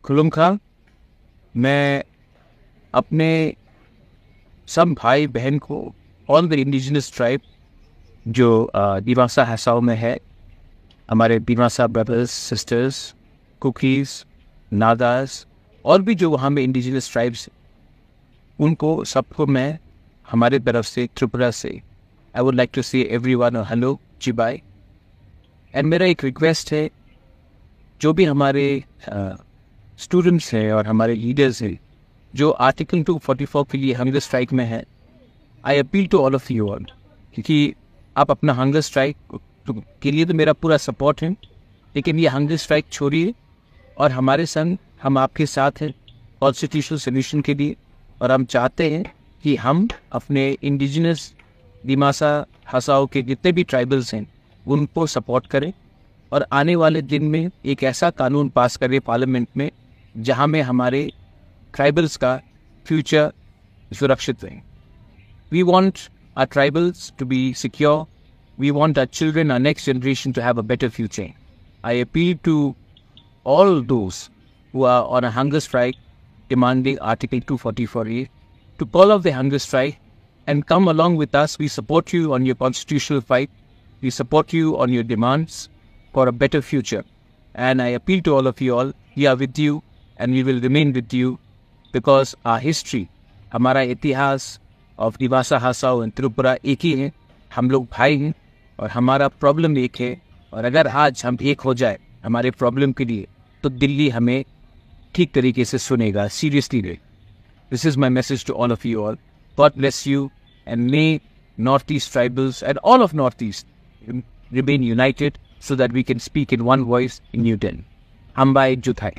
खुलुम खां। मैं अपने सब भाई बहन को, ऑल द इंडिजिनस ट्राइब जो दिमासा हसाओ में है, हमारे दिमासा ब्रदर्स सिस्टर्स, कुकीज़, नादास और भी जो वहाँ में इंडिजिनस ट्राइब्स, उनको सबको मैं हमारे तरफ से, त्रिपुरा से, आई वुड लाइक टू से एवरीवन हेलो चिबाई। एंड मेरा एक रिक्वेस्ट है, जो भी हमारे स्टूडेंट्स हैं और हमारे लीडर्स हैं जो आर्टिकल 244 के लिए हंगर स्ट्राइक में है, I appeal to all of you all, क्योंकि आप अपना हंगर स्ट्राइक के लिए तो मेरा पूरा सपोर्ट है, लेकिन ये हंगर स्ट्राइक छोड़िए और हमारे संग हम आपके साथ हैं कॉन्स्टिट्यूशनल सोल्यूशन के लिए। और हम चाहते हैं कि हम अपने इंडिजिनस दिमासा हसाओ के जितने भी ट्राइबल्स हैं उनको सपोर्ट करें और आने वाले दिन में एक ऐसा कानून पास करें पार्लियामेंट में जहां में हमारे ट्राइबल्स का फ्यूचर सुरक्षित रहे। We want our tribals to be secure, we want our children, our next generation to have a better future. I appeal to all those who are on a hunger strike demanding Article 244A to call off the hunger strike and come along with us. We support you on your constitutional fight. We support you on your demands for a better future. And I appeal to all of you all, we are with you and we will remain with you because our history, हमारा इतिहास of Dimasa Hasao and Tripura एक ही है। हम लोग भाई हैं और हमारा प्रॉब्लम एक है, और अगर आज हम एक हो जाए हमारे प्रॉब्लम के लिए तो दिल्ली हमें ठीक तरीके से सुनेगा, सीरियसली ले। This is my message to all of you all. God bless you and may north east tribals and all of north east remain united so that we can speak in one voice in New Delhi. Hambai Juthai.